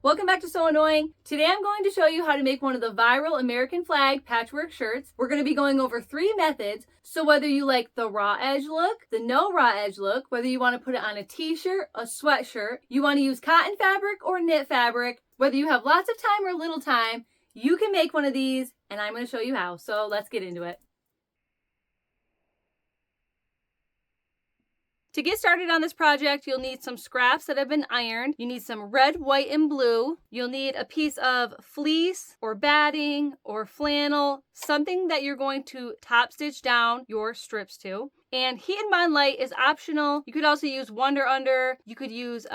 Welcome back to So Annoying. Today I'm going to show you how to make one of the viral American flag patchwork shirts. We're going to be going over 3 methods. So whether you like the raw edge look, the no raw edge look, whether you want to put it on a t-shirt, a sweatshirt, you want to use cotton fabric or knit fabric, whether you have lots of time or little time, you can make one of these and I'm going to show you how. So let's get into it. To get started on this project, you'll need some scraps that have been ironed. You need some red, white, and blue. You'll need a piece of fleece or batting or flannel, something that you're going to top stitch down your strips to. And heat and bond light is optional. You could also use Wonder Under. You could use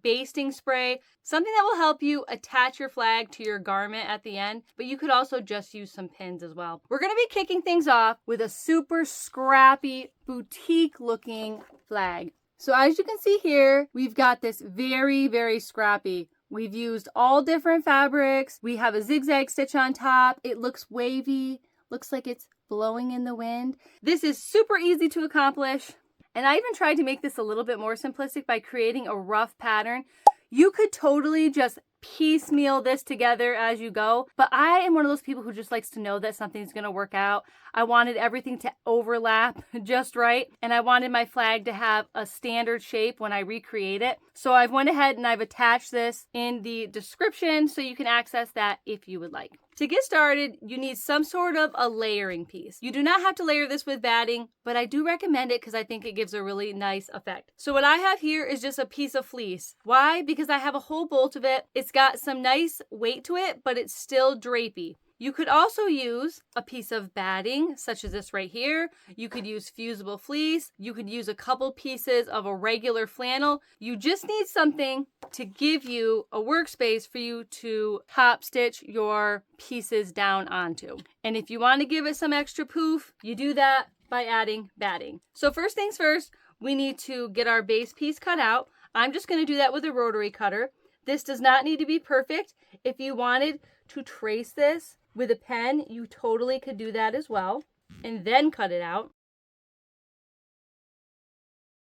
basting spray, something that will help you attach your flag to your garment at the end, but you could also just use some pins as well. We're gonna be kicking things off with a super scrappy, boutique looking flag. So as you can see here, we've got this very, very scrappy. We've used all different fabrics. We have a zigzag stitch on top. It looks wavy, looks like it's blowing in the wind. This is super easy to accomplish. And I even tried to make this a little bit more simplistic by creating a rough pattern. You could totally just piecemeal this together as you go, but I am one of those people who just likes to know that something's going to work out. I wanted everything to overlap just right, and I wanted my flag to have a standard shape when I recreate it. So I've went ahead and I've attached this in the description so you can access that if you would like. To get started, you need some sort of a layering piece. You do not have to layer this with batting, but I do recommend it because I think it gives a really nice effect. So what I have here is just a piece of fleece. Why? Because I have a whole bolt of it. It's got some nice weight to it, but it's still drapey. You could also use a piece of batting, such as this right here. You could use fusible fleece. You could use a couple pieces of a regular flannel. You just need something to give you a workspace for you to top stitch your pieces down onto. And if you want to give it some extra poof, you do that by adding batting. So first things first, we need to get our base piece cut out. I'm just going to do that with a rotary cutter. This does not need to be perfect. If you wanted to trace this with a pen, you totally could do that as well, and then cut it out.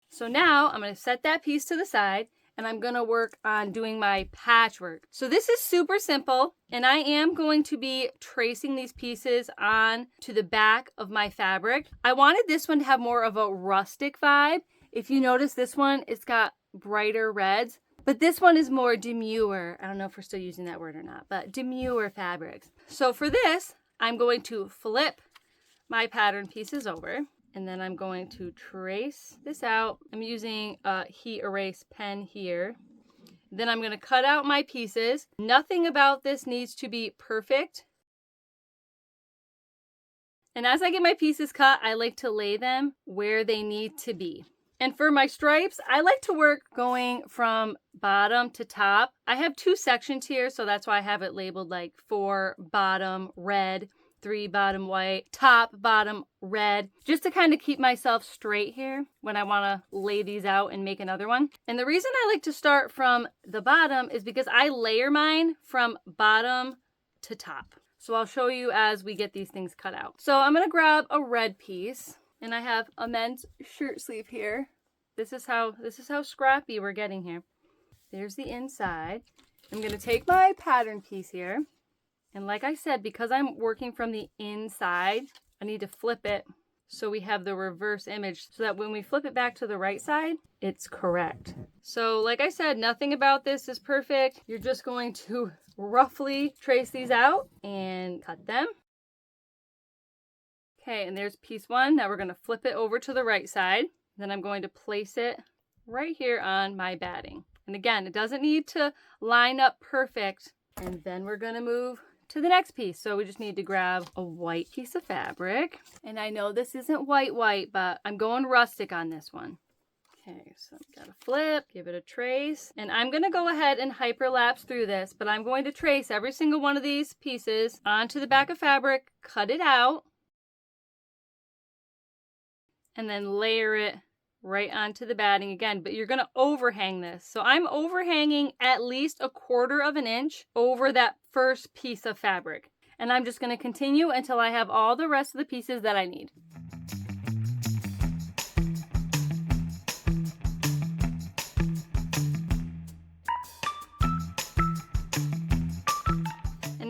So now I'm going to set that piece to the side, and I'm going to work on doing my patchwork. So this is super simple, and I am going to be tracing these pieces on to the back of my fabric. I wanted this one to have more of a rustic vibe. If you notice this one, it's got brighter reds. But this one is more demure. I don't know if we're still using that word or not, but demure fabrics. So for this, I'm going to flip my pattern pieces over, and then I'm going to trace this out. I'm using a heat erase pen here. Then I'm going to cut out my pieces. Nothing about this needs to be perfect. And as I get my pieces cut, I like to lay them where they need to be. And for my stripes, I like to work going from bottom to top. I have 2 sections here, so that's why I have it labeled like 4 bottom red, 3 bottom white, top, bottom, red, just to kind of keep myself straight here when I want to lay these out and make another one. And the reason I like to start from the bottom is because I layer mine from bottom to top. So I'll show you as we get these things cut out. So I'm going to grab a red piece. And I have a men's shirt sleeve here. This is how scrappy we're getting here. There's the inside. I'm going to take my pattern piece here. And like I said, because I'm working from the inside, I need to flip it so we have the reverse image so that when we flip it back to the right side, it's correct. So like I said, nothing about this is perfect. You're just going to roughly trace these out and cut them. Okay, and there's piece 1. Now we're going to flip it over to the right side. Then I'm going to place it right here on my batting. And again, it doesn't need to line up perfect. And then we're going to move to the next piece. So we just need to grab a white piece of fabric. And I know this isn't white, but I'm going rustic on this one. Okay, so I've got to flip, give it a trace. And I'm going to go ahead and hyperlapse through this, but I'm going to trace every single one of these pieces onto the back of fabric, cut it out, and then layer it right onto the batting again, but you're going to overhang this. So I'm overhanging at least 1/4 inch over that first piece of fabric. And I'm just going to continue until I have all the rest of the pieces that I need.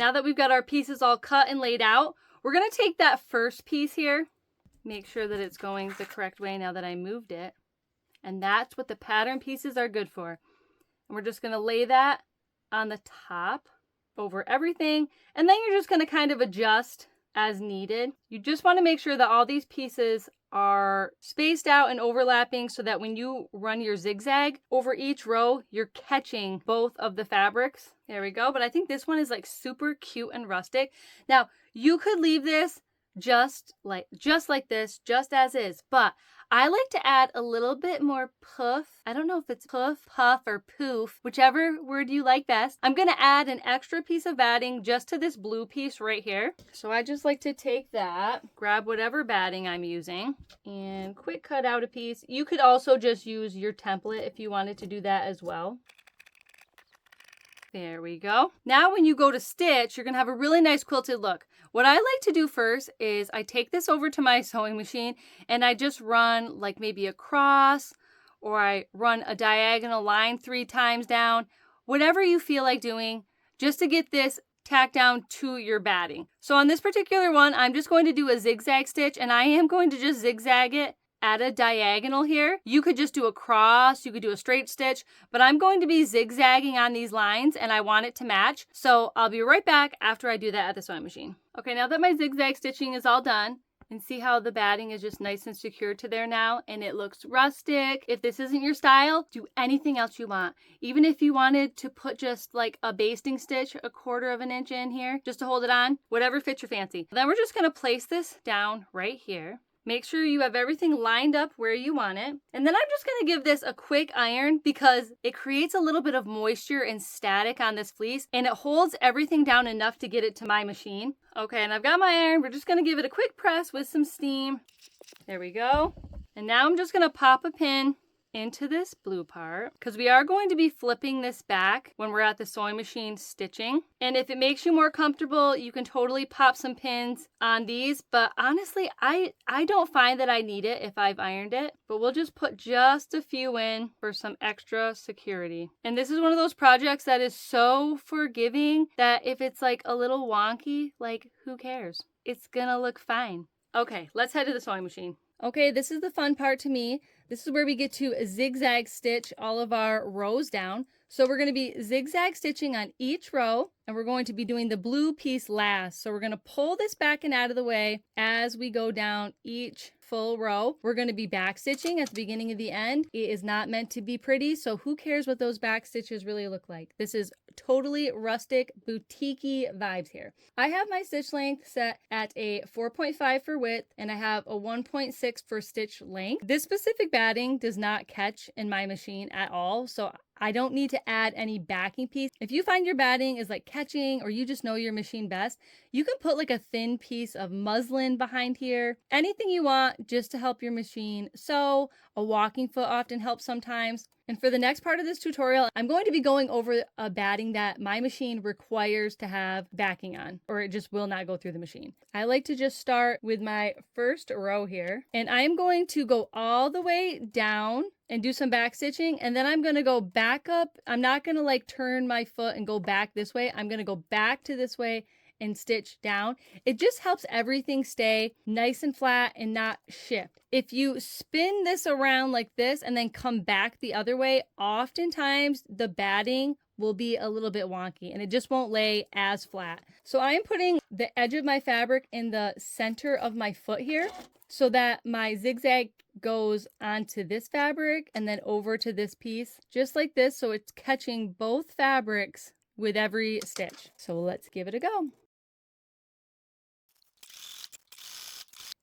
now that we've got our pieces all cut and laid out, we're gonna take that first piece here, make sure that it's going the correct way now that I moved it. And that's what the pattern pieces are good for. And we're just gonna lay that on the top over everything. And then you're just gonna kind of adjust as needed. You just wanna make sure that all these pieces are spaced out and overlapping so that when you run your zigzag over each row, you're catching both of the fabrics. There we go. But I think this one is like super cute and rustic. Now, you could leave this just like this, just as is, but I like to add a little bit more puff. I don't know if it's puff, puff, or poof, whichever word you like best. I'm gonna add an extra piece of batting just to this blue piece right here. So I just like to take that, grab whatever batting I'm using, and quick cut out a piece. You could also just use your template if you wanted to do that as well. There we go. Now when you go to stitch, you're gonna have a really nice quilted look. What I like to do first is I take this over to my sewing machine and I just run like maybe a cross, or I run a diagonal line 3 times down, whatever you feel like doing, just to get this tacked down to your batting. So on this particular one, I'm just going to do a zigzag stitch, and I am going to just zigzag it at a diagonal here. You could just do a cross, you could do a straight stitch, but I'm going to be zigzagging on these lines and I want it to match. So I'll be right back after I do that at the sewing machine. Okay, now that my zigzag stitching is all done, and see how the batting is just nice and secured to there now, and it looks rustic. If this isn't your style, do anything else you want. Even if you wanted to put just like a basting stitch 1/4 of an inch in here, just to hold it on, whatever fits your fancy. Then we're just gonna place this down right here. Make sure you have everything lined up where you want it. And then I'm just gonna give this a quick iron because it creates a little bit of moisture and static on this fleece, and it holds everything down enough to get it to my machine. Okay, and I've got my iron. We're just gonna give it a quick press with some steam. There we go. And now I'm just gonna pop a pin into this blue part because we are going to be flipping this back when we're at the sewing machine stitching. And if it makes you more comfortable, you can totally pop some pins on these, but honestly I don't find that I need it if I've ironed it, but we'll just put just a few in for some extra security. And this is one of those projects that is so forgiving that if it's like a little wonky, like who cares? It's gonna look fine. Okay, let's head to the sewing machine. Okay, this is the fun part to me. This is where we get to zigzag stitch all of our rows down. So we're going to be zigzag stitching on each row, and we're going to be doing the blue piece last. So we're going to pull this back and out of the way as we go down each full row. We're going to be back stitching at the beginning of the end. It is not meant to be pretty, so who cares what those back stitches really look like? This is totally rustic, boutique-y vibes here. I have my stitch length set at a 4.5 for width, and I have a 1.6 for stitch length. This specific batting does not catch in my machine at all, so I don't need to add any backing piece. If you find your batting is like catching, or you just know your machine best, you can put like a thin piece of muslin behind here. Anything you want just to help your machine sew. A walking foot often helps sometimes. And for the next part of this tutorial, I'm going to be going over a batting that my machine requires to have backing on, or it just will not go through the machine. I like to just start with my first row here, and I am going to go all the way down and do some back stitching, and then I'm going to go back up. I'm not going to like turn my foot and go back this way. I'm going to go back to this way and stitch down. It just helps everything stay nice and flat and not shift. If you spin this around like this and then come back the other way, oftentimes the batting will be a little bit wonky and it just won't lay as flat. So I am putting the edge of my fabric in the center of my foot here so that my zigzag goes onto this fabric and then over to this piece, just like this. So it's catching both fabrics with every stitch. So let's give it a go.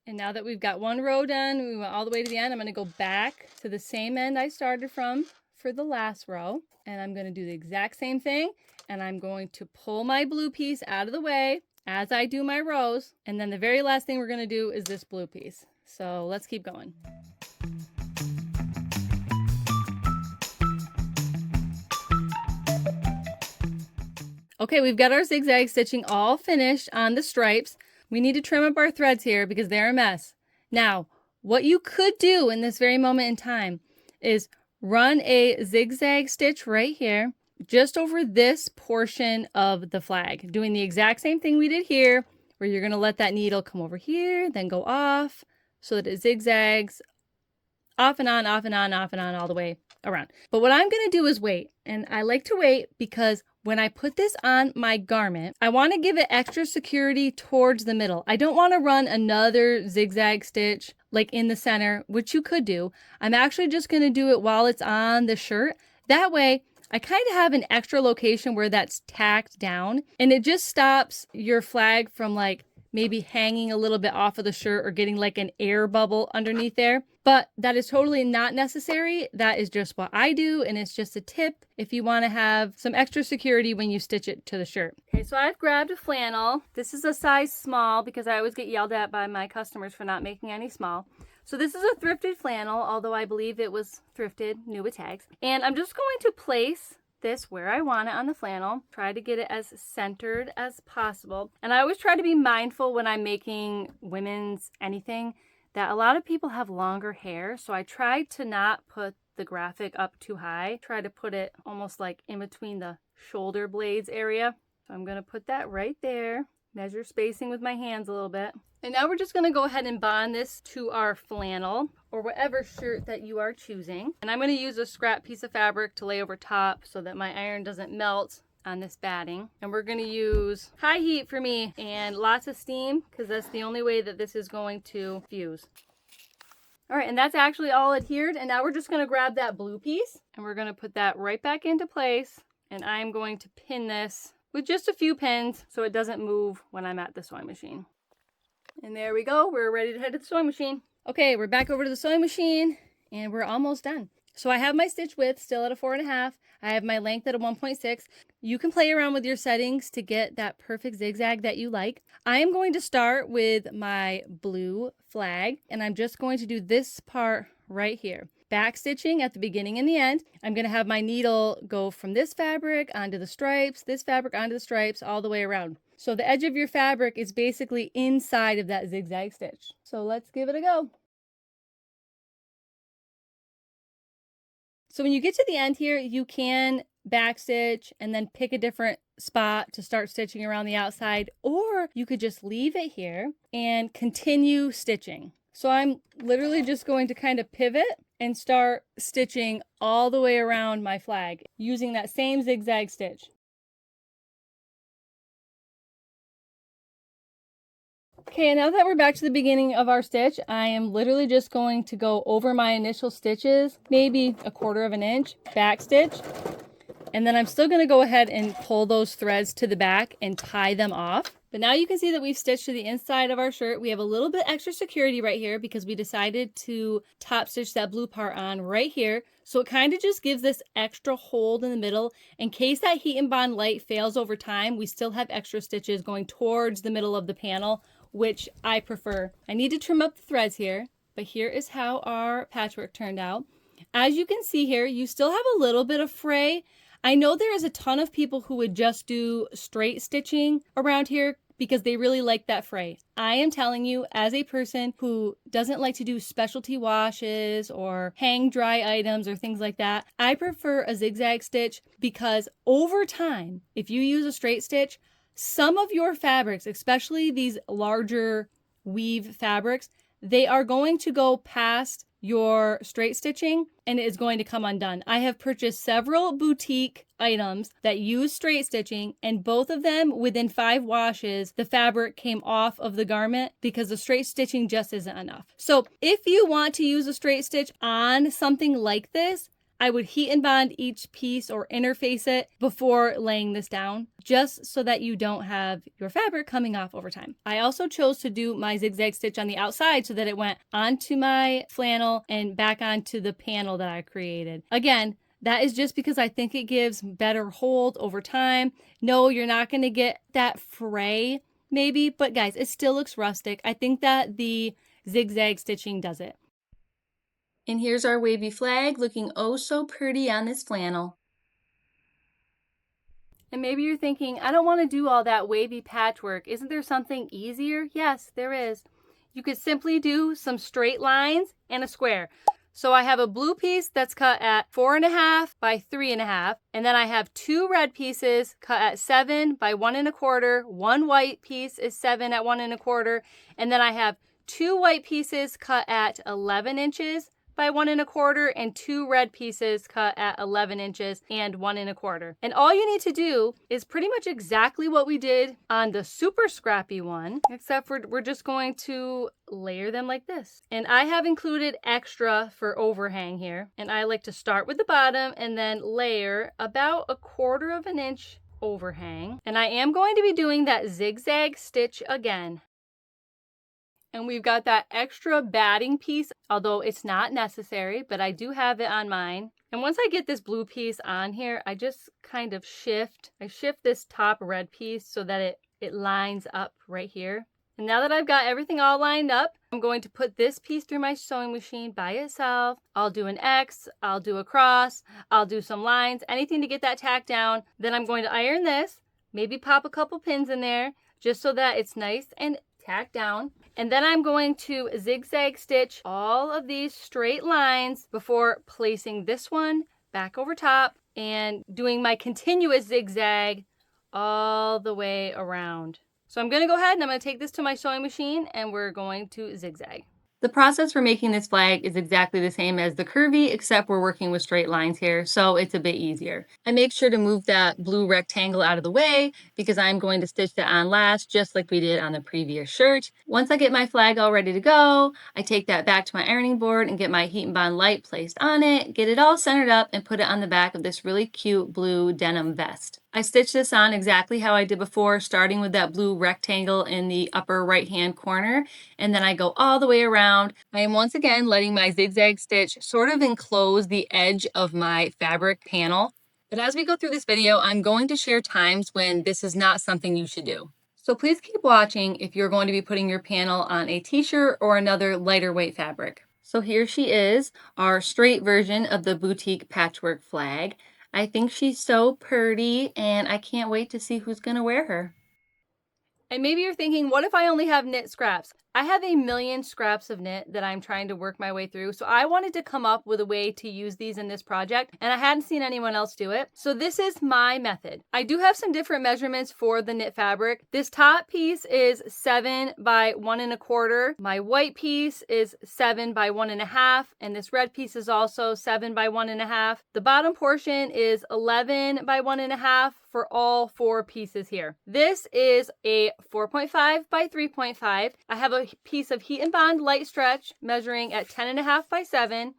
And now that we've got one row done, we went all the way to the end, I'm going to go back to the same end I started from for the last row. And I'm going to do the exact same thing. And I'm going to pull my blue piece out of the way as I do my rows. And then the very last thing we're going to do is this blue piece. So let's keep going. Okay, we've got our zigzag stitching all finished on the stripes. We need to trim up our threads here because they're a mess. Now, what you could do in this very moment in time is run a zigzag stitch right here, just over this portion of the flag, doing the exact same thing we did here, where you're going to let that needle come over here, then go off so that it zigzags off and on, off and on, off and on, all the way around. But what I'm going to do is wait. And I like to wait because when I put this on my garment, I want to give it extra security towards the middle. I don't want to run another zigzag stitch like in the center, which you could do. I'm actually just going to do it while it's on the shirt. That way, I kind of have an extra location where that's tacked down, and it just stops your flag from like maybe hanging a little bit off of the shirt or getting like an air bubble underneath there. But that is totally not necessary. That is just what I do, and it's just a tip if you want to have some extra security when you stitch it to the shirt. Okay, so I've grabbed a flannel. This is a size small because I always get yelled at by my customers for not making any small. So this is a thrifted flannel, although I believe it was thrifted, new with tags. And I'm just going to place this where I want it on the flannel. Try to get it as centered as possible. And I always try to be mindful when I'm making women's anything that a lot of people have longer hair. So I try to not put the graphic up too high. Try to put it almost like in between the shoulder blades area. So I'm going to put that right there. Measure spacing with my hands a little bit. And now we're just going to go ahead and bond this to our flannel or whatever shirt that you are choosing. And I'm going to use a scrap piece of fabric to lay over top so that my iron doesn't melt on this batting. And we're going to use high heat for me and lots of steam because that's the only way that this is going to fuse. All right, and that's actually all adhered. And now we're just going to grab that blue piece and we're going to put that right back into place. And I'm going to pin this with just a few pins so it doesn't move when I'm at the sewing machine. And there we go. We're ready to head to the sewing machine. Okay, we're back over to the sewing machine and we're almost done. So I have my stitch width still at a 4.5. I have my length at a 1.6. You can play around with your settings to get that perfect zigzag that you like. I am going to start with my blue flag and I'm just going to do this part right here. Back stitching at the beginning and the end. I'm going to have my needle go from this fabric onto the stripes, this fabric onto the stripes, all the way around. So the edge of your fabric is basically inside of that zigzag stitch. So let's give it a go. So when you get to the end here, you can back stitch and then pick a different spot to start stitching around the outside, or you could just leave it here and continue stitching. So I'm literally just going to kind of pivot and start stitching all the way around my flag using that same zigzag stitch. Okay, now that we're back to the beginning of our stitch, I am literally just going to go over my initial stitches, maybe 1/4 inch, back stitch, and then I'm still going to go ahead and pull those threads to the back and tie them off. But now you can see that we've stitched to the inside of our shirt. We have a little bit extra security right here because we decided to top stitch that blue part on right here. So it kind of just gives this extra hold in the middle. In case that heat and bond light fails over time, we still have extra stitches going towards the middle of the panel, which I prefer. I need to trim up the threads here, but here is how our patchwork turned out. As you can see here, you still have a little bit of fray. I know there is a ton of people who would just do straight stitching around here because they really like that fray. I am telling you, as a person who doesn't like to do specialty washes or hang dry items or things like that, I prefer a zigzag stitch because over time, if you use a straight stitch, some of your fabrics, especially these larger weave fabrics, they are going to go past your straight stitching and it is going to come undone. I have purchased several boutique items that use straight stitching, and both of them within 5 washes, the fabric came off of the garment because the straight stitching just isn't enough. So if you want to use a straight stitch on something like this, I would heat and bond each piece or interface it before laying this down, just so that you don't have your fabric coming off over time. I also chose to do my zigzag stitch on the outside so that it went onto my flannel and back onto the panel that I created. Again, that is just because I think it gives better hold over time. No, you're not going to get that fray maybe, but guys, it still looks rustic. I think that the zigzag stitching does it. And here's our wavy flag looking oh so pretty on this flannel. And maybe you're thinking, I don't want to do all that wavy patchwork. Isn't there something easier? Yes, there is. You could simply do some straight lines and a square. So I have a blue piece that's cut at 4.5 by 3.5, and then I have 2 red pieces cut at 7 by 1.25. One white piece is 7 at 1.25, and then I have 2 white pieces cut at 11 inches by 1.25 and 2 red pieces cut at 11 inches and 1.25. And all you need to do is pretty much exactly what we did on the super scrappy one, except for we're just going to layer them like this. And I have included extra for overhang here. And I like to start with the bottom and then layer about 1/4 inch overhang. And I am going to be doing that zigzag stitch again. And we've got that extra batting piece, although it's not necessary, but I do have it on mine. And once I get this blue piece on here, I just kind of shift this top red piece so that it lines up right here. And now that I've got everything all lined up, I'm going to put this piece through my sewing machine by itself. I'll do an X, I'll do a cross, I'll do some lines, anything to get that tacked down. Then I'm going to iron this, maybe pop a couple pins in there, just so that it's nice and tacked down. And then I'm going to zigzag stitch all of these straight lines before placing this one back over top and doing my continuous zigzag all the way around. So I'm going to go ahead and I'm going to take this to my sewing machine and we're going to zigzag. The process for making this flag is exactly the same as the curvy, except we're working with straight lines here, so it's a bit easier. I make sure to move that blue rectangle out of the way because I'm going to stitch that on last, just like we did on the previous shirt. Once I get my flag all ready to go, I take that back to my ironing board and get my Heat and Bond light placed on it, get it all centered up, and put it on the back of this really cute blue denim vest. I stitched this on exactly how I did before, starting with that blue rectangle in the upper right-hand corner, and then I go all the way around. I am once again letting my zigzag stitch sort of enclose the edge of my fabric panel. But as we go through this video, I'm going to share times when this is not something you should do. So please keep watching if you're going to be putting your panel on a t-shirt or another lighter weight fabric. So here she is, our straight version of the boutique patchwork flag. I think she's so pretty and I can't wait to see who's gonna wear her. And maybe you're thinking, what if I only have knit scraps? I have a million scraps of knit that I'm trying to work my way through. So I wanted to come up with a way to use these in this project, and I hadn't seen anyone else do it. So this is my method. I do have some different measurements for the knit fabric. This top piece is 7 by 1.25. My white piece is 7 by 1.5, and this red piece is also 7 by 1.5. The bottom portion is 11 by 1.5 for all 4 pieces here. This is a 4.5 by 3.5. I have a piece of Heat and Bond light stretch measuring at 10.5 by 7.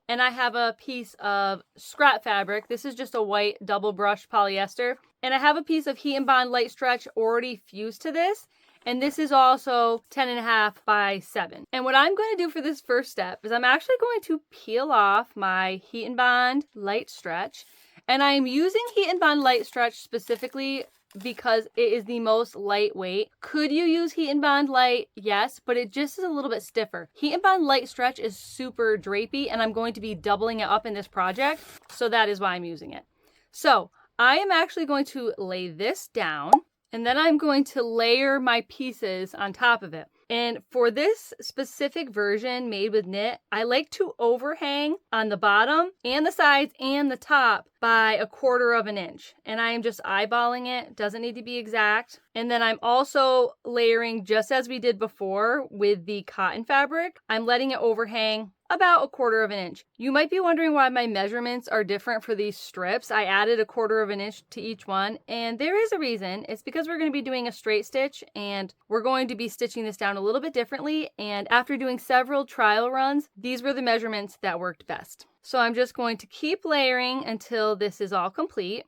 And I have a piece of scrap fabric. This is just a white double brush polyester. And I have a piece of Heat and Bond light stretch already fused to this. And this is also 10.5 by 7. And what I'm going to do for this first step is I'm actually going to peel off my Heat and Bond light stretch. And I'm using Heat and Bond light stretch specifically because it is the most lightweight. Could you use Heat and Bond light? Yes, but it just is a little bit stiffer. Heat and Bond light stretch is super drapey and I'm going to be doubling it up in this project. So that is why I'm using it. So I am actually going to lay this down and then I'm going to layer my pieces on top of it. And for this specific version made with knit, I like to overhang on the bottom and the sides and the top by 1/4 inch. And I am just eyeballing it, doesn't need to be exact. And then I'm also layering just as we did before with the cotton fabric. I'm letting it overhang about 1/4 inch. You might be wondering why my measurements are different for these strips. I added 1/4 inch to each one, and there is a reason. It's because we're going to be doing a straight stitch and we're going to be stitching this down a little bit differently. And after doing several trial runs, these were the measurements that worked best. So I'm just going to keep layering until this is all complete.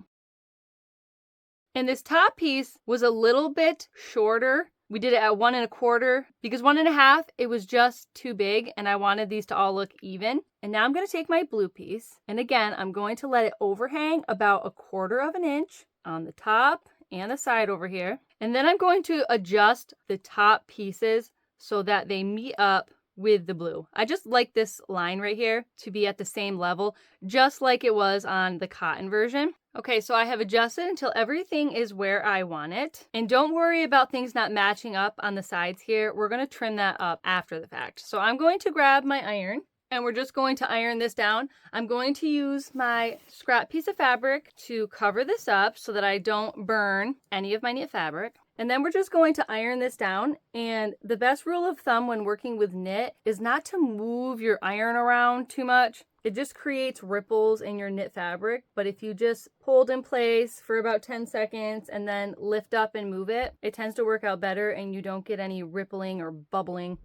And this top piece was a little bit shorter. We did it at 1.25 because 1.5, it was just too big and I wanted these to all look even. And now I'm going to take my blue piece. And again, I'm going to let it overhang about 1/4 inch on the top and the side over here. And then I'm going to adjust the top pieces so that they meet up with the blue. I just like this line right here to be at the same level, just like it was on the cotton version. Okay, so I have adjusted until everything is where I want it. And don't worry about things not matching up on the sides here. We're going to trim that up after the fact. So I'm going to grab my iron and we're just going to iron this down. I'm going to use my scrap piece of fabric to cover this up so that I don't burn any of my knit fabric. And then we're just going to iron this down. And the best rule of thumb when working with knit is not to move your iron around too much. It just creates ripples in your knit fabric. But if you just hold in place for about 10 seconds and then lift up and move it, it tends to work out better and you don't get any rippling or bubbling.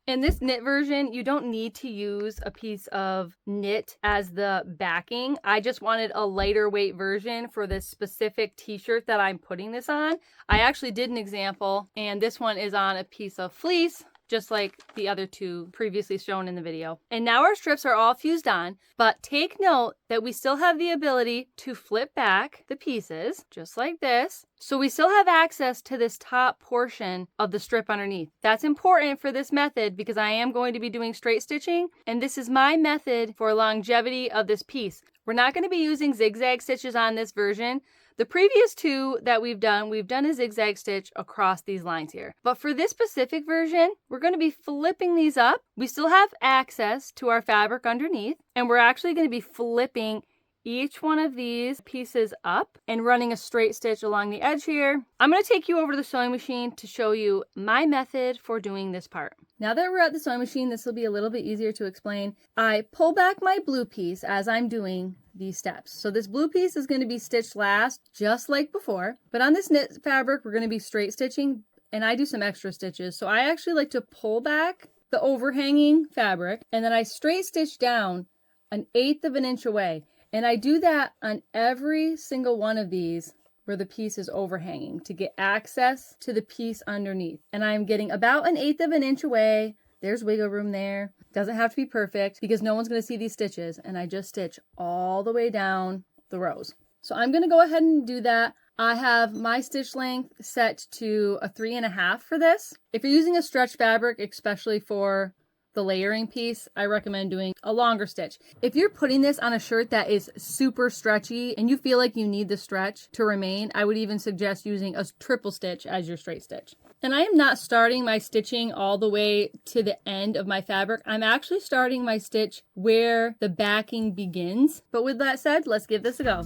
In this knit version, you don't need to use a piece of knit as the backing. I just wanted a lighter weight version for this specific t-shirt that I'm putting this on. I actually did an example, and this one is on a piece of fleece, just like the other two previously shown in the video. And now our strips are all fused on, but take note that we still have the ability to flip back the pieces, just like this. So we still have access to this top portion of the strip underneath. That's important for this method because I am going to be doing straight stitching, and this is my method for longevity of this piece. We're not going to be using zigzag stitches on this version. The previous two that we've done a zigzag stitch across these lines here. But for this specific version, we're going to be flipping these up. We still have access to our fabric underneath, and we're actually going to be flipping each one of these pieces up and running a straight stitch along the edge here. I'm going to take you over to the sewing machine to show you my method for doing this part. Now that we're at the sewing machine, this will be a little bit easier to explain. I pull back my blue piece as I'm doing these steps. So this blue piece is going to be stitched last, just like before. But on this knit fabric, we're going to be straight stitching, and I do some extra stitches. So I actually like to pull back the overhanging fabric, and then I straight stitch down 1/8 of an inch away. And I do that on every single one of these where the piece is overhanging to get access to the piece underneath. And I'm getting about 1/8 of an inch away. There's wiggle room there. Doesn't have to be perfect because no one's going to see these stitches. And I just stitch all the way down the rows. So I'm going to go ahead and do that. I have my stitch length set to a 3.5 for this. If you're using a stretch fabric, especially for the layering piece, I recommend doing a longer stitch. If you're putting this on a shirt that is super stretchy and you feel like you need the stretch to remain, I would even suggest using a triple stitch as your straight stitch. And I am not starting my stitching all the way to the end of my fabric. I'm actually starting my stitch where the backing begins. But with that said, let's give this a go.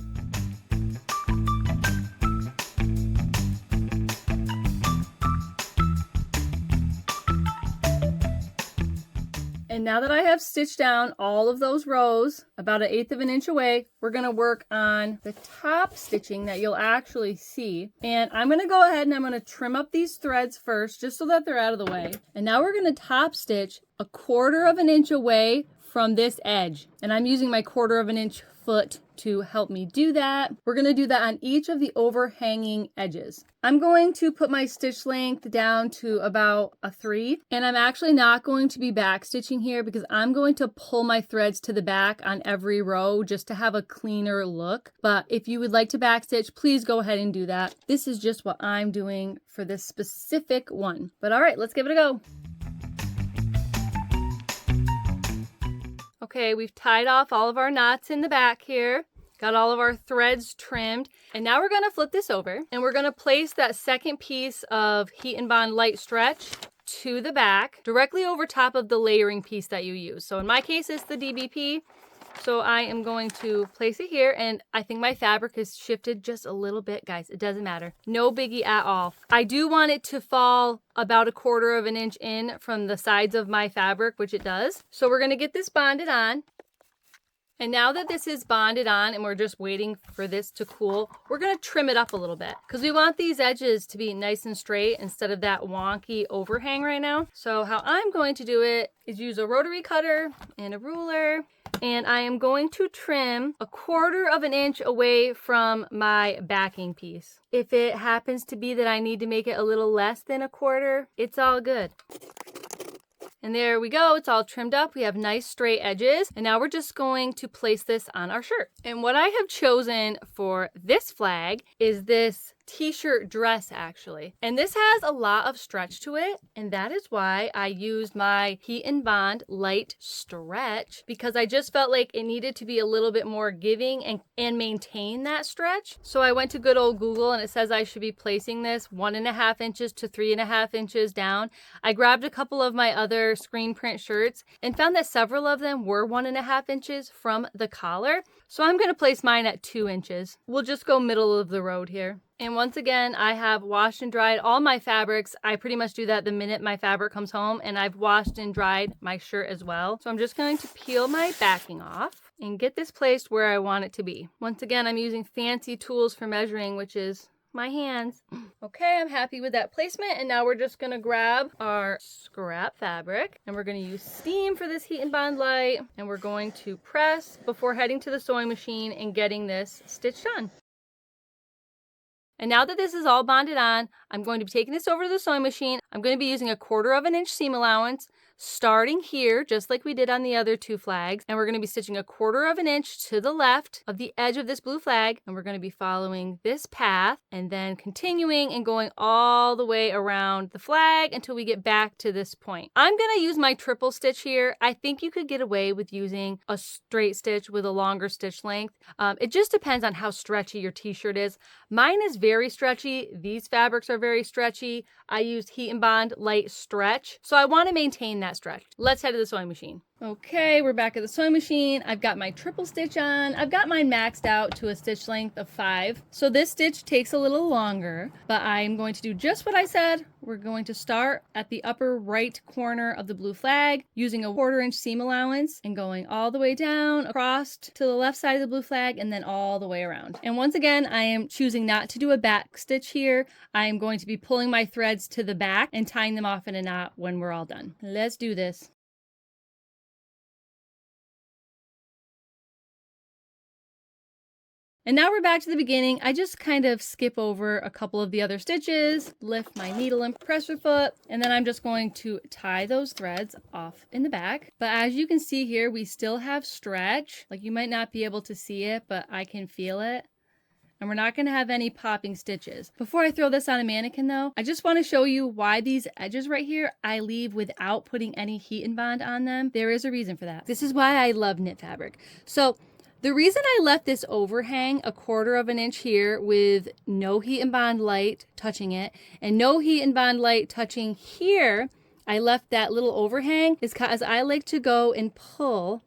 And now that I have stitched down all of those rows, about 1/8 of an inch away, we're going to work on the top stitching that you'll actually see. And I'm going to go ahead and I'm going to trim up these threads first, just so that they're out of the way. And now we're going to top stitch 1/4 of an inch away from this edge. And I'm using my 1/4 of an inch foot to help me do that. We're going to do that on each of the overhanging edges. I'm going to put my stitch length down to about a 3, and I'm actually not going to be back stitching here because I'm going to pull my threads to the back on every row just to have a cleaner look. But if you would like to back stitch, please go ahead and do that. This is just what I'm doing for this specific one. But all right, let's give it a go. Okay, we've tied off all of our knots in the back here. Got all of our threads trimmed. And now we're going to flip this over and we're going to place that second piece of Heat and Bond light stretch to the back directly over top of the layering piece that you use. So in my case, it's the DBP. So I am going to place it here, and I think my fabric is shifted just a little bit, guys. It doesn't matter. No biggie at all. I do want it to fall about 1/4 of an inch in from the sides of my fabric, which it does. So we're going to get this bonded on. And now that this is bonded on and we're just waiting for this to cool, we're going to trim it up a little bit because we want these edges to be nice and straight instead of that wonky overhang right now. So how I'm going to do it is use a rotary cutter and a ruler, and I am going to trim 1/4 of an inch away from my backing piece. If it happens to be that I need to make it a little less than 1/4, it's all good. And there we go, it's all trimmed up. We have nice straight edges. And now we're just going to place this on our shirt. And what I have chosen for this flag is this t-shirt dress actually. And this has a lot of stretch to it, and that is why I used my Heat and Bond light stretch, because I just felt like it needed to be a little bit more giving and maintain that stretch. So I went to good old Google, and it says I should be placing this 1.5 inches to 3.5 inches down. I grabbed a couple of my other screen print shirts and found that several of them were 1.5 inches from the collar. So I'm going to place mine at 2 inches. We'll just go middle of the road here. And once again, I have washed and dried all my fabrics. I pretty much do that the minute my fabric comes home, and I've washed and dried my shirt as well. So I'm just going to peel my backing off and get this placed where I want it to be. Once again, I'm using fancy tools for measuring, which is my hands. Okay, I'm happy with that placement, and now we're just gonna grab our scrap fabric, and we're gonna use steam for this Heat and Bond light, and we're going to press before heading to the sewing machine and getting this stitched on. And now that this is all bonded on, I'm going to be taking this over to the sewing machine. I'm going to be using a 1/4 inch seam allowance, starting here, just like we did on the other 2 flags. And we're going to be stitching a 1/4 inch to the left of the edge of this blue flag. And we're going to be following this path and then continuing and going all the way around the flag until we get back to this point. I'm going to use my triple stitch here. I think you could get away with using a straight stitch with a longer stitch length. It just depends on how stretchy your t-shirt is. Mine is very stretchy. These fabrics are very stretchy. I used Heat and Bond light stretch, so I want to maintain that stretch. Let's head to the sewing machine. Okay, we're back at the sewing machine. I've got my triple stitch on. I've got mine maxed out to a stitch length of 5. So this stitch takes a little longer, but I'm going to do just what I said. We're going to start at the upper right corner of the blue flag using a 1/4 inch seam allowance and going all the way down across to the left side of the blue flag and then all the way around. And once again, I am choosing not to do a back stitch here. I am going to be pulling my threads to the back and tying them off in a knot when we're all done. Let's do this. And now we're back to the beginning. I just kind of skip over a couple of the other stitches, lift my needle and presser foot, and then I'm just going to tie those threads off in the back. But as you can see here, we still have stretch. Like, you might not be able to see it, but I can feel it. And we're not going to have any popping stitches. Before I throw this on a mannequin though, I just want to show you why these edges right here I leave without putting any Heat and Bond on them. There is a reason for that. This is why I love knit fabric. So the reason I left this overhang a 1/4 inch here with no Heat and Bond light touching it and no Heat and Bond light touching here, I left that little overhang is because I like to go and pull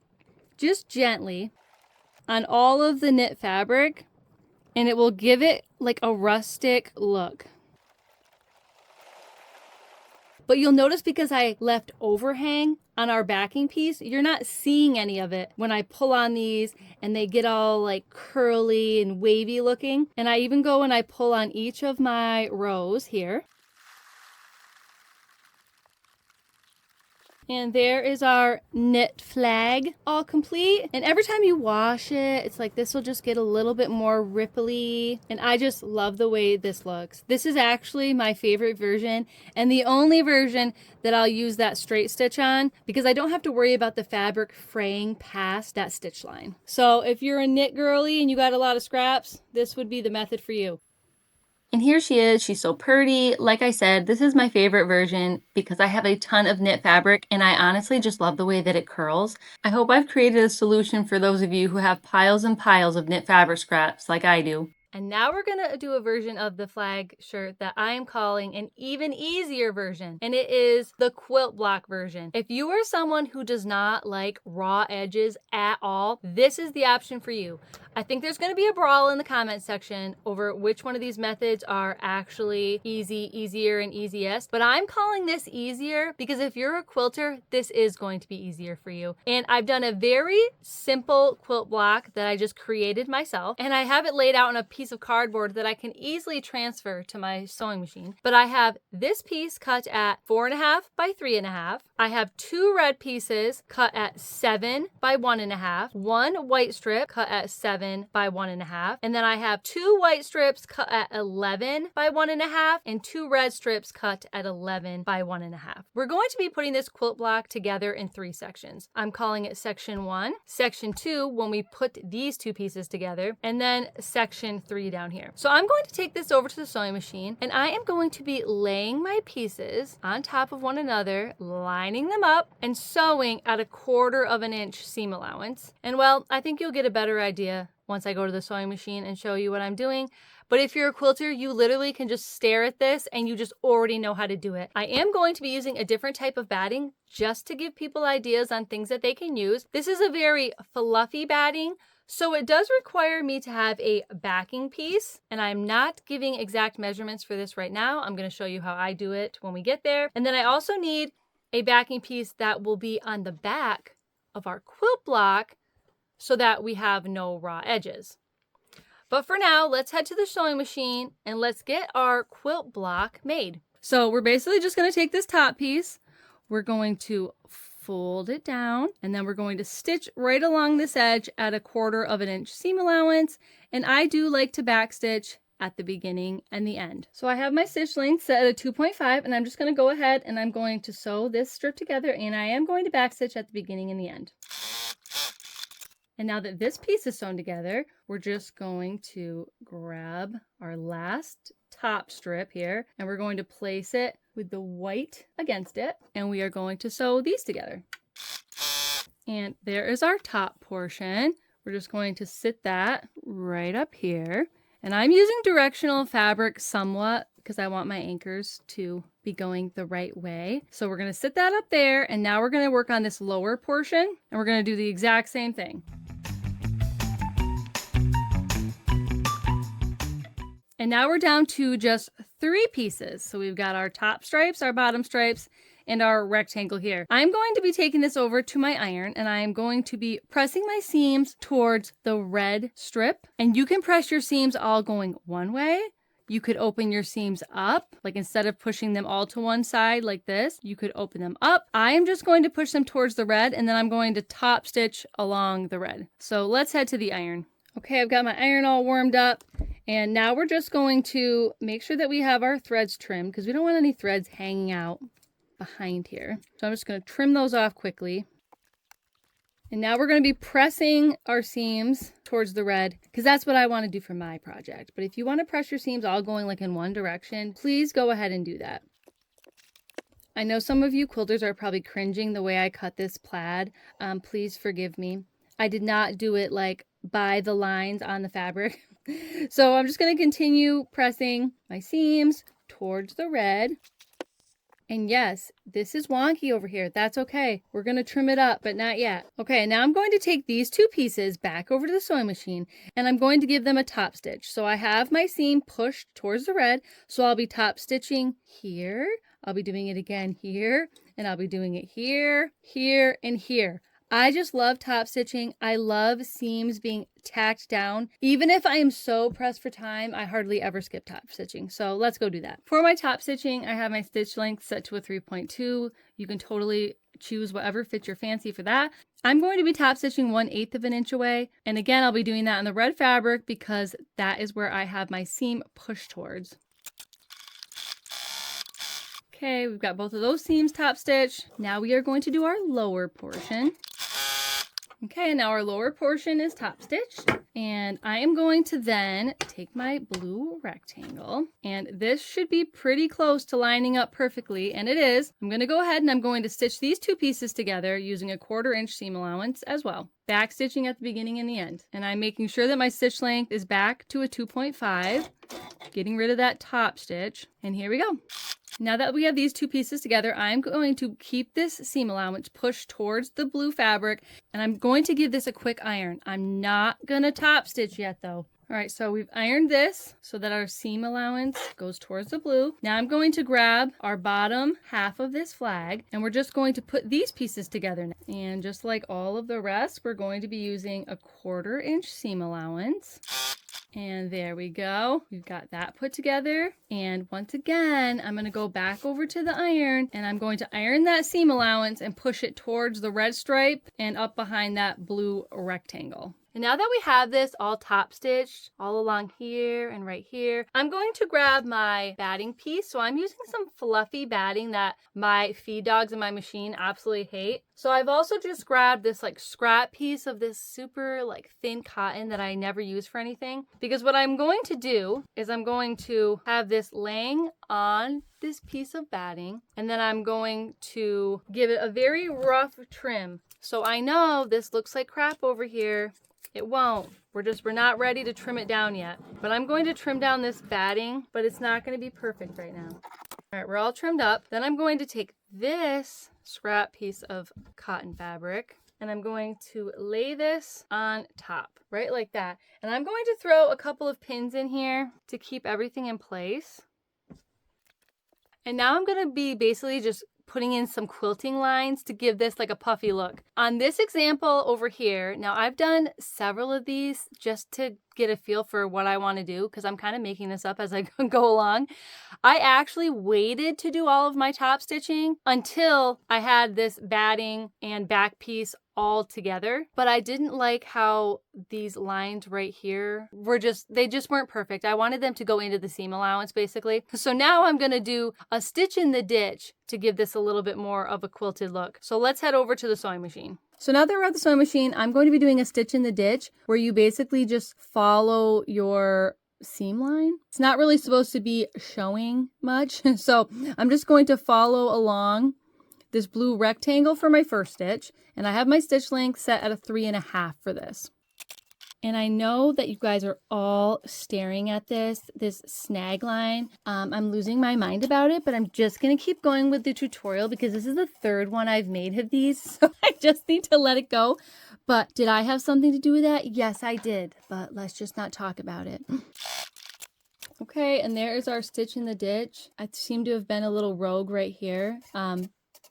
just gently on all of the knit fabric, and it will give it like a rustic look. But you'll notice because I left overhang on our backing piece, you're not seeing any of it when I pull on these and they get all like curly and wavy looking. And I even go and I pull on each of my rows here. And there is our knit flag all complete. And every time you wash it, it's like this will just get a little bit more ripply. And I just love the way this looks. This is actually my favorite version and the only version that I'll use that straight stitch on because I don't have to worry about the fabric fraying past that stitch line. So if you're a knit girly and you got a lot of scraps, this would be the method for you. And here she is. She's so pretty. Like I said, this is my favorite version because I have a ton of knit fabric and I honestly just love the way that it curls. I hope I've created a solution for those of you who have piles and piles of knit fabric scraps like I do. And now we're going to do a version of the flag shirt that I am calling an even easier version. And it is the quilt block version. If you are someone who does not like raw edges at all, this is the option for you. I think there's going to be a brawl in the comment section over which one of these methods are actually easy, easier, and easiest. But I'm calling this easier because if you're a quilter, this is going to be easier for you. And I've done a very simple quilt block that I just created myself. And I have it laid out on a piece of cardboard that I can easily transfer to my sewing machine. But I have this piece cut at 4.5 by 3.5. I have 2 red pieces cut at 7 by 1.5. 1 white strip cut at 7 11 by 1.5. And then I have 2 white strips cut at 11 by 1.5 and 2 red strips cut at 11 by 1.5. We're going to be putting this quilt block together in 3 sections. I'm calling it section 1, section 2 when we put these 2 pieces together, and then section 3 down here. So I'm going to take this over to the sewing machine, and I am going to be laying my pieces on top of one another, lining them up, and sewing at 1/4 inch seam allowance. And well, I think you'll get a better idea once I go to the sewing machine and show you what I'm doing. But if you're a quilter, you literally can just stare at this and you just already know how to do it. I am going to be using a different type of batting just to give people ideas on things that they can use. This is a very fluffy batting, so it does require me to have a backing piece, and I'm not giving exact measurements for this right now. I'm going to show you how I do it when we get there. And then I also need a backing piece that will be on the back of our quilt block so that we have no raw edges. But for now, let's head to the sewing machine and let's get our quilt block made. So we're basically just going to take this top piece, we're going to fold it down, and then we're going to stitch right along this edge at 1/4 inch seam allowance. And I do like to backstitch at the beginning and the end. So I have my stitch length set at 2.5, and I'm just going to go ahead and I'm going to sew this strip together, and I am going to backstitch at the beginning and the end. And now that this piece is sewn together, we're just going to grab our last top strip here, and we're going to place it with the white against it, and we are going to sew these together. And there is our top portion. We're just going to sit that right up here. And I'm using directional fabric somewhat because I want my anchors to be going the right way. So we're going to sit that up there, and now we're going to work on this lower portion, and we're going to do the exact same thing. And now we're down to just 3 pieces. So we've got our top stripes, our bottom stripes, and our rectangle here. I'm going to be taking this over to my iron, and I am going to be pressing my seams towards the red strip. And you can press your seams all going one way. You could open your seams up, like instead of pushing them all to one side like this, you could open them up. I am just going to push them towards the red, and then I'm going to top stitch along the red. So let's head to the iron. Okay, I've got my iron all warmed up, and now we're just going to make sure that we have our threads trimmed because we don't want any threads hanging out behind here. So I'm just going to trim those off quickly. And now we're going to be pressing our seams towards the red because that's what I want to do for my project. But if you want to press your seams all going like in one direction, please go ahead and do that. I know some of you quilters are probably cringing the way I cut this plaid. Please forgive me. I did not do it like by the lines on the fabric. So I'm just going to continue pressing my seams towards the red. And yes, this is wonky over here. That's okay. We're going to trim it up, but not yet. Okay, now I'm going to take these 2 pieces back over to the sewing machine, and I'm going to give them a top stitch. So I have my seam pushed towards the red, so I'll be top stitching here. I'll be doing it again here, and I'll be doing it here, here, and here. I just love top stitching. I love seams being tacked down. Even if I am so pressed for time, I hardly ever skip top stitching. So let's go do that. For my top stitching, I have my stitch length set to a 3.2. You can totally choose whatever fits your fancy for that. I'm going to be top stitching 1/8 inch away. And again, I'll be doing that on the red fabric because that is where I have my seam pushed towards. Okay, we've got both of those seams top stitched. Now we are going to do our lower portion. Okay, now our lower portion is top stitched, and I am going to then take my blue rectangle, and this should be pretty close to lining up perfectly, and it is. I'm going to go ahead and I'm going to stitch these 2 pieces together using a 1/4 inch seam allowance as well. Back stitching at the beginning and the end. And I'm making sure that my stitch length is back to a 2.5, getting rid of that top stitch, and here we go. Now that we have these 2 pieces together, I'm going to keep this seam allowance pushed towards the blue fabric, and I'm going to give this a quick iron. I'm not going to top stitch yet though. All right, so we've ironed this so that our seam allowance goes towards the blue. Now I'm going to grab our bottom half of this flag, and we're just going to put these pieces together now. And just like all of the rest, we're going to be using a 1/4 inch seam allowance. And there we go. We've got that put together. And once again, I'm going to go back over to the iron, and I'm going to iron that seam allowance and push it towards the red stripe and up behind that blue rectangle. And now that we have this all top stitched all along here and right here, I'm going to grab my batting piece. So I'm using some fluffy batting that my feed dogs in my machine absolutely hate. So I've also just grabbed this like scrap piece of this super like thin cotton that I never use for anything. Because what I'm going to do is I'm going to have this laying on this piece of batting, and then I'm going to give it a very rough trim. So I know this looks like crap over here. It won't. We're not ready to trim it down yet. But I'm going to trim down this batting, but it's not going to be perfect right now. All right, we're all trimmed up. Then I'm going to take this scrap piece of cotton fabric and I'm going to lay this on top, right like that. And I'm going to throw a couple of pins in here to keep everything in place. And now I'm going to be basically just putting in some quilting lines to give this like a puffy look. On this example over here, now I've done several of these just to get a feel for what I want to do because I'm kind of making this up as I go along. I actually waited to do all of my top stitching until I had this batting and back piece all together, but I didn't like how these lines right here were they just weren't perfect. I wanted them to go into the seam allowance basically. So now I'm going to do a stitch in the ditch to give this a little bit more of a quilted look. So let's head over to the sewing machine. So now that we're at the sewing machine, I'm going to be doing a stitch in the ditch where you basically just follow your seam line. It's not really supposed to be showing much. So I'm just going to follow along this blue rectangle for my first stitch, and I have my stitch length set at a 3.5 for this. And I know that you guys are all staring at this snag line. I'm losing my mind about it, but I'm just gonna keep going with the tutorial because this is the third one I've made of these, so I just need to let it go. But did I have something to do with that? Yes, I did, but let's just not talk about it. Okay, and there is our stitch in the ditch. I seem to have been a little rogue right here.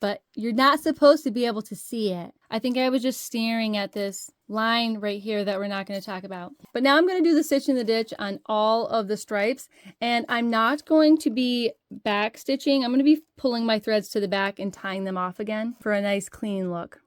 But you're not supposed to be able to see it. I think I was just staring at this line right here that we're not going to talk about. But now I'm going to do the stitch in the ditch on all of the stripes, and I'm not going to be back stitching. I'm going to be pulling my threads to the back and tying them off again for a nice clean look.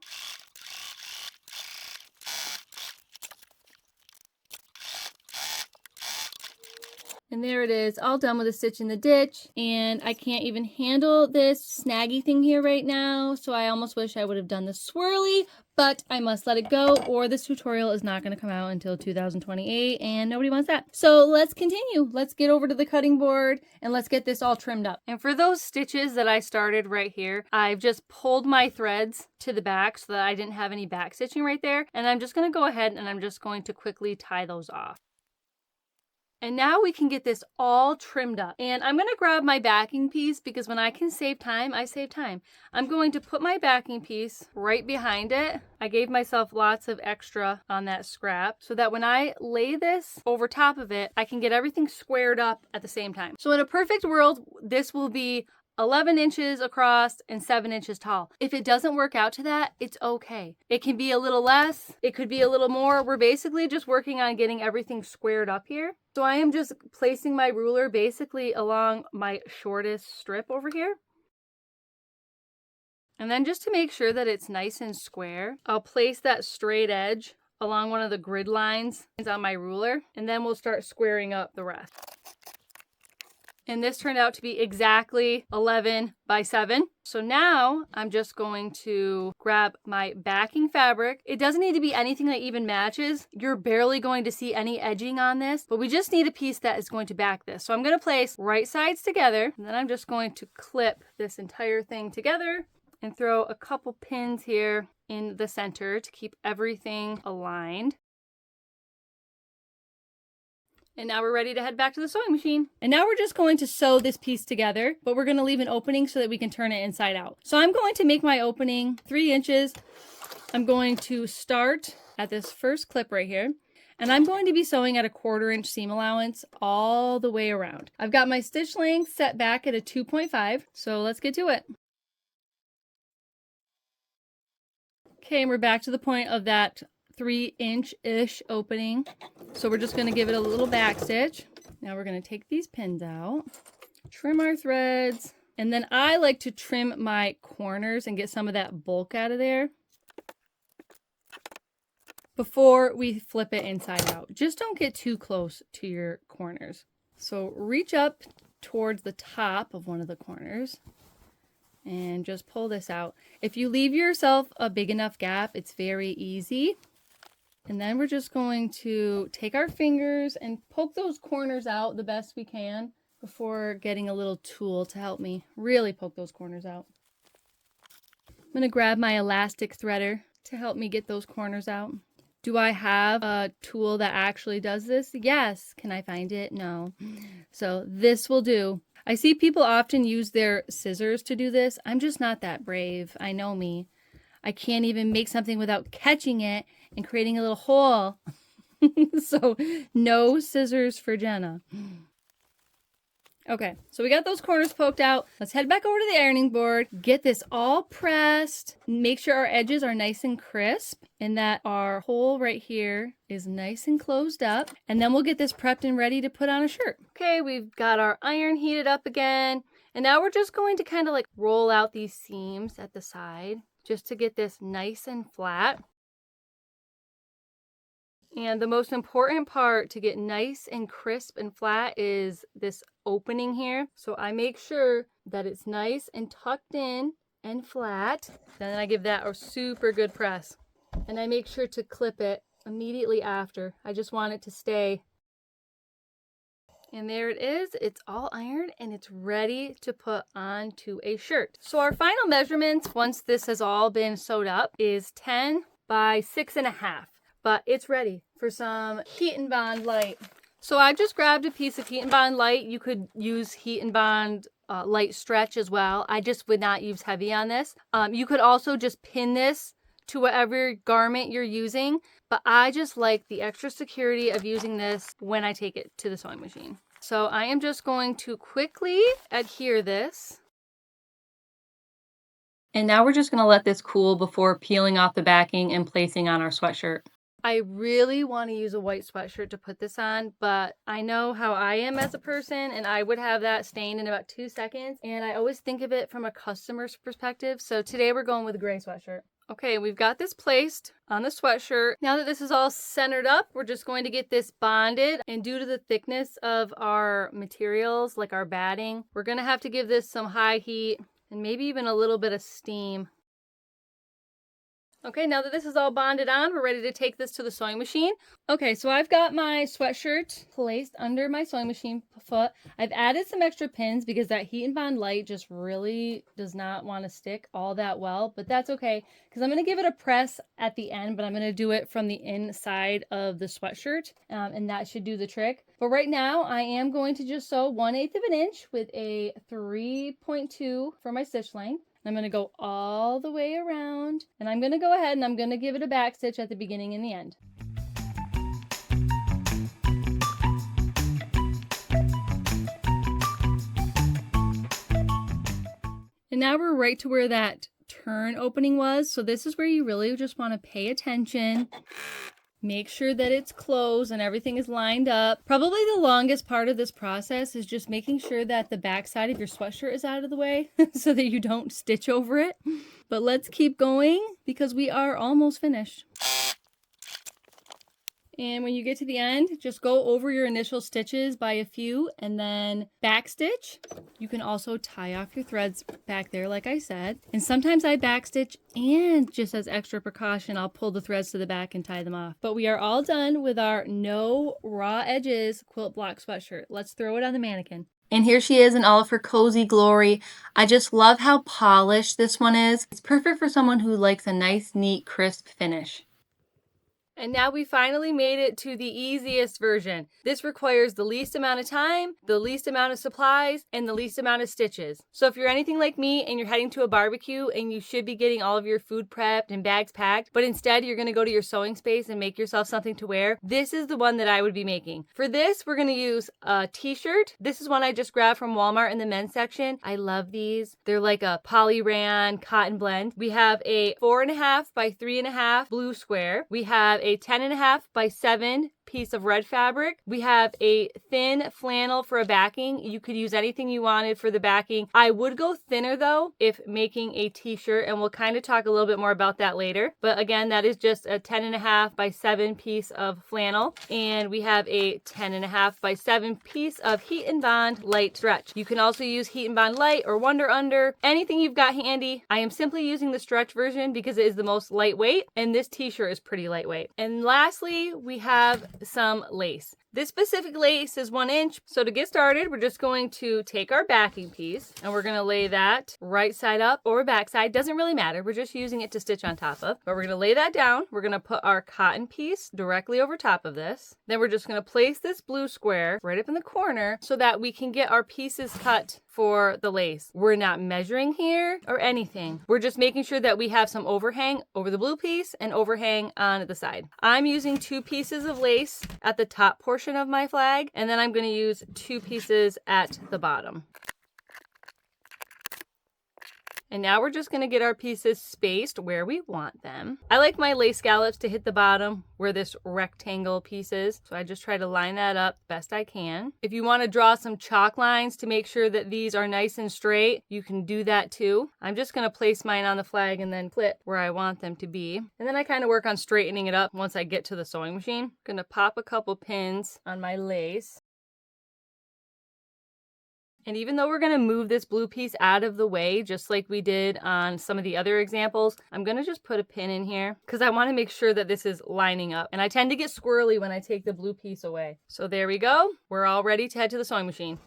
And there it is, all done with a stitch in the ditch. And I can't even handle this snaggy thing here right now. So I almost wish I would have done the swirly, but I must let it go or this tutorial is not going to come out until 2028 and nobody wants that. So let's continue. Let's get over to the cutting board and let's get this all trimmed up. And for those stitches that I started right here, I've just pulled my threads to the back so that I didn't have any back stitching right there. And I'm just going to go ahead and I'm just going to quickly tie those off. And now we can get this all trimmed up. And I'm going to grab my backing piece because when I can save time, I save time. I'm going to put my backing piece right behind it. I gave myself lots of extra on that scrap so that when I lay this over top of it, I can get everything squared up at the same time. So in a perfect world, this will be 11 inches across and 7 inches tall. If it doesn't work out to that, it's okay. It can be a little less, it could be a little more. We're basically just working on getting everything squared up here. So I am just placing my ruler basically along my shortest strip over here. And then just to make sure that it's nice and square, I'll place that straight edge along one of the grid lines on my ruler, and then we'll start squaring up the rest. And this turned out to be exactly 11 by 7. So now I'm just going to grab my backing fabric. It doesn't need to be anything that even matches. You're barely going to see any edging on this, but we just need a piece that is going to back this. So I'm going to place right sides together, and then I'm just going to clip this entire thing together and throw a couple pins here in the center to keep everything aligned. And now we're ready to head back to the sewing machine. And now we're just going to sew this piece together, but we're going to leave an opening so that we can turn it inside out. So I'm going to make my opening 3 inches. I'm going to start at this first clip right here. And I'm going to be sewing at a 1/4 inch seam allowance all the way around. I've got my stitch length set back at a 2.5. So let's get to it. Okay, and we're back to the point of that 3 inch-ish opening. So we're just going to give it a little back stitch. Now we're going to take these pins out, trim our threads, and then I like to trim my corners and get some of that bulk out of there. before we flip it inside out. Just don't get too close to your corners. So reach up towards the top of one of the corners and just pull this out. If you leave yourself a big enough gap, it's very easy. And then we're just going to take our fingers and poke those corners out the best we can before getting a little tool to help me really poke those corners out. I'm going to grab my elastic threader to help me get those corners out. Do I have a tool that actually does this? Yes. Can I find it? No. So this will do. I see people often use their scissors to do this. I'm just not that brave. I know me. I can't even make something without catching it and creating a little hole. So no scissors for Jenna. Okay, so we got those corners poked out. Let's head back over to the ironing board, get this all pressed, make sure our edges are nice and crisp and that our hole right here is nice and closed up. And then we'll get this prepped and ready to put on a shirt. Okay, we've got our iron heated up again. And now we're just going to kind of like roll out these seams at the side just to get this nice and flat. And the most important part to get nice and crisp and flat is this opening here. So I make sure that it's nice and tucked in and flat. Then I give that a super good press. And I make sure to clip it immediately after. I just want it to stay. And there it is. It's all ironed and it's ready to put onto a shirt. So our final measurements, once this has all been sewed up, is 10 by 6.5. But it's ready for some Heat and Bond light. So I just grabbed a piece of Heat and Bond light. You could use Heat and Bond light stretch as well. I just would not use heavy on this. You could also just pin this to whatever garment you're using, but I just like the extra security of using this when I take it to the sewing machine. So I am just going to quickly adhere this. And now we're just going to let this cool before peeling off the backing and placing on our sweatshirt. I really want to use a white sweatshirt to put this on, but I know how I am as a person and I would have that stained in about 2 seconds. And I always think of it from a customer's perspective. So today we're going with a gray sweatshirt. Okay, we've got this placed on the sweatshirt. Now that this is all centered up, we're just going to get this bonded. And due to the thickness of our materials, like our batting, we're going to have to give this some high heat and maybe even a little bit of steam. Okay, now that this is all bonded on, we're ready to take this to the sewing machine. Okay, so I've got my sweatshirt placed under my sewing machine foot. I've added some extra pins because that Heat and Bond light just really does not want to stick all that well, but that's okay because I'm going to give it a press at the end, but I'm going to do it from the inside of the sweatshirt, and that should do the trick. But right now, I am going to just sew 1/8 of an inch with a 3.2 for my stitch length. I'm going to go all the way around and I'm going to go ahead and I'm going to give it a back stitch at the beginning and the end. And now we're right to where that turn opening was. So this is where you really just want to pay attention. Make sure that it's closed and everything is lined up. Probably the longest part of this process is just making sure that the back side of your sweatshirt is out of the way so that you don't stitch over it. But let's keep going because we are almost finished. And when you get to the end, just go over your initial stitches by a few and then back stitch. You can also tie off your threads back there, like I said. And sometimes I back stitch and just as extra precaution, I'll pull the threads to the back and tie them off. But we are all done with our no raw edges quilt block sweatshirt. Let's throw it on the mannequin. And here she is in all of her cozy glory. I just love how polished this one is. It's perfect for someone who likes a nice, neat, crisp finish. And now we finally made it to the easiest version. This requires the least amount of time, the least amount of supplies, and the least amount of stitches. So if you're anything like me and you're heading to a barbecue and you should be getting all of your food prepped and bags packed, but instead you're gonna go to your sewing space and make yourself something to wear, this is the one that I would be making. For this, we're gonna use a t-shirt. This is one I just grabbed from Walmart in the men's section. I love these. They're like a poly-ran cotton blend. We have a 4.5 by 3.5 blue square. We have a 10.5 by 7 piece of red fabric. We have a thin flannel for a backing. You could use anything you wanted for the backing. I would go thinner though if making a t-shirt, and we'll kind of talk a little bit more about that later. But again, that is just a 10.5 by 7 piece of flannel. And we have a 10.5 by 7 piece of Heat and Bond light stretch. You can also use Heat and Bond light or Wonder Under, anything you've got handy. I am simply using the stretch version because it is the most lightweight, and this t-shirt is pretty lightweight. And lastly, we have some lace. This specific lace is 1 inch. So to get started, we're just going to take our backing piece and we're going to lay that right side up or back side. Doesn't really matter. We're just using it to stitch on top of. But we're going to lay that down. We're going to put our cotton piece directly over top of this. Then we're just going to place this blue square right up in the corner so that we can get our pieces cut for the lace. We're not measuring here or anything. We're just making sure that we have some overhang over the blue piece and overhang on the side. I'm using 2 pieces of lace at the top portion of my flag, and then I'm going to use 2 pieces at the bottom. And now we're just going to get our pieces spaced where we want them. I like my lace scallops to hit the bottom where this rectangle piece is. So I just try to line that up best I can. If you want to draw some chalk lines to make sure that these are nice and straight, you can do that too. I'm just going to place mine on the flag and then flip where I want them to be. And then I kind of work on straightening it up once I get to the sewing machine. I'm going to pop a couple pins on my lace. And even though we're going to move this blue piece out of the way, just like we did on some of the other examples, I'm going to just put a pin in here because I want to make sure that this is lining up. And I tend to get squirrely when I take the blue piece away. So there we go. We're all ready to head to the sewing machine.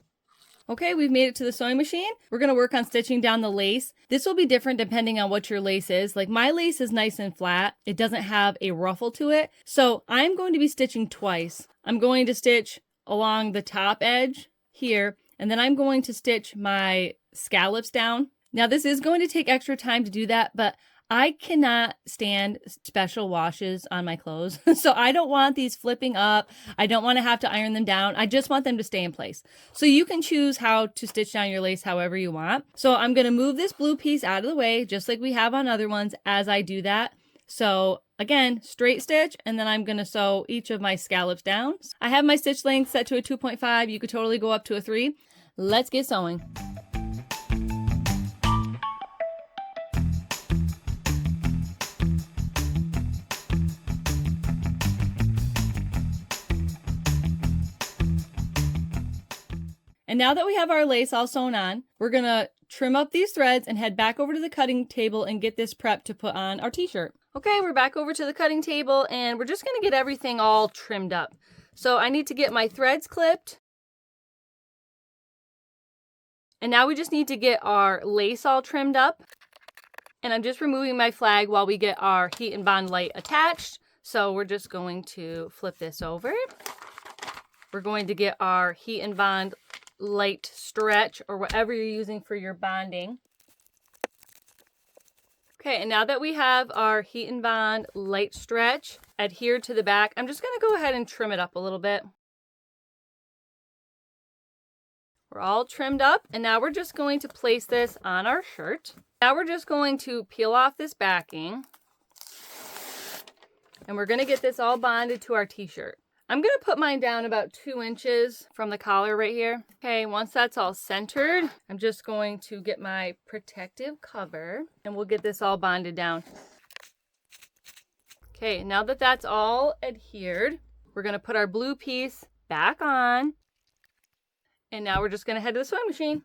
Okay, we've made it to the sewing machine. We're going to work on stitching down the lace. This will be different depending on what your lace is. Like my lace is nice and flat. It doesn't have a ruffle to it. So I'm going to be stitching twice. I'm going to stitch along the top edge here, and then I'm going to stitch my scallops down. Now this is going to take extra time to do that, but I cannot stand special washes on my clothes. So I don't want these flipping up. I don't want to have to iron them down. I just want them to stay in place. So you can choose how to stitch down your lace however you want. So I'm going to move this blue piece out of the way, just like we have on other ones as I do that. So again, straight stitch, and then I'm going to sew each of my scallops down. I have my stitch length set to a 2.5. You could totally go up to a 3. Let's get sewing. And now that we have our lace all sewn on, we're going to trim up these threads and head back over to the cutting table and get this prepped to put on our t-shirt. Okay, we're back over to the cutting table and we're just going to get everything all trimmed up. So I need to get my threads clipped. And now we just need to get our lace all trimmed up. And I'm just removing my flag while we get our Heat and Bond light attached. So we're just going to flip this over. We're going to get our Heat and Bond light stretch or whatever you're using for your bonding. Okay, and now that we have our Heat and Bond light stretch adhered to the back, I'm just going to go ahead and trim it up a little bit. We're all trimmed up, and now we're just going to place this on our shirt. Now we're just going to peel off this backing, and we're going to get this all bonded to our t-shirt. I'm going to put mine down about 2 inches from the collar right here. Okay, once that's all centered, I'm just going to get my protective cover, and we'll get this all bonded down. Okay, now that that's all adhered, we're going to put our blue piece back on. And now we're just going to head to the sewing machine.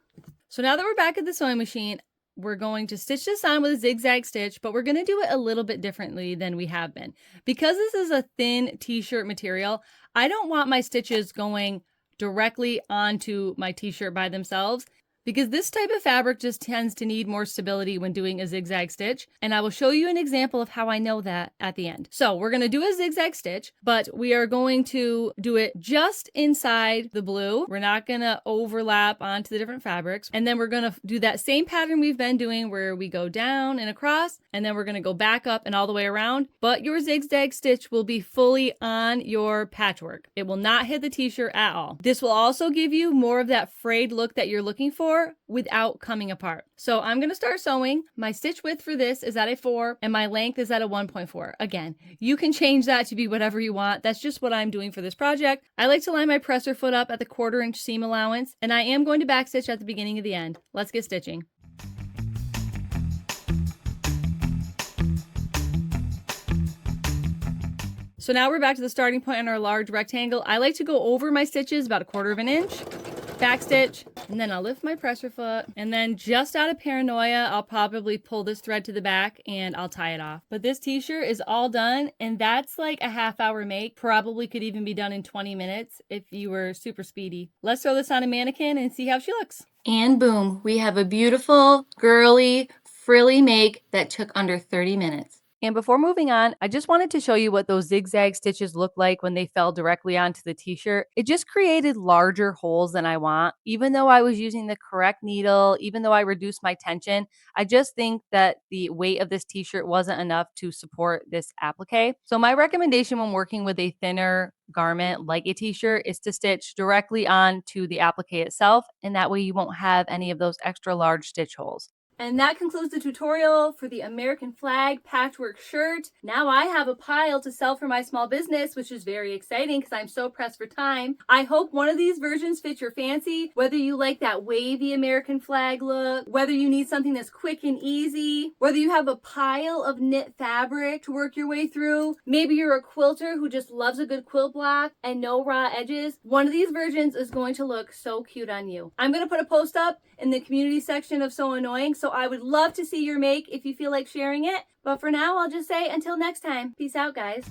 So now that we're back at the sewing machine, we're going to stitch this on with a zigzag stitch, but we're going to do it a little bit differently than we have been. Because this is a thin t-shirt material, I don't want my stitches going directly onto my t-shirt by themselves, because this type of fabric just tends to need more stability when doing a zigzag stitch. And I will show you an example of how I know that at the end. So we're going to do a zigzag stitch, but we are going to do it just inside the blue. We're not going to overlap onto the different fabrics. And then we're going to do that same pattern we've been doing where we go down and across, and then we're going to go back up and all the way around. But your zigzag stitch will be fully on your patchwork. It will not hit the t-shirt at all. This will also give you more of that frayed look that you're looking for, more without coming apart. So I'm going to start sewing. My stitch width for this is at a 4 and my length is at a 1.4. Again, you can change that to be whatever you want. That's just what I'm doing for this project. I like to line my presser foot up at the 1/4 inch seam allowance, and I am going to backstitch at the beginning of the end. Let's get stitching. So now we're back to the starting point on our large rectangle. I like to go over my stitches about a 1/4 inch, backstitch, and then I'll lift my presser foot, and then just out of paranoia, I'll probably pull this thread to the back and I'll tie it off. But this t-shirt is all done, and that's like a half-hour make. Probably could even be done in 20 minutes if you were super speedy. Let's throw this on a mannequin and see how she looks. And boom, we have a beautiful, girly, frilly make that took under 30 minutes. And before moving on, I just wanted to show you what those zigzag stitches look like when they fell directly onto the t-shirt. It just created larger holes than I want. Even though I was using the correct needle, even though I reduced my tension, I just think that the weight of this t-shirt wasn't enough to support this applique. So my recommendation when working with a thinner garment like a t-shirt is to stitch directly onto the applique itself, and that way you won't have any of those extra large stitch holes. And that concludes the tutorial for the American flag patchwork shirt. Now I have a pile to sell for my small business, which is very exciting because I'm so pressed for time. I hope one of these versions fits your fancy, whether you like that wavy American flag look, whether you need something that's quick and easy, whether you have a pile of knit fabric to work your way through. Maybe you're a quilter who just loves a good quilt block and no raw edges. One of these versions is going to look so cute on you. I'm going to put a post up in the community section of So Annoying, so I would love to see your make if you feel like sharing it. But for now, I'll just say until next time. Peace out, guys.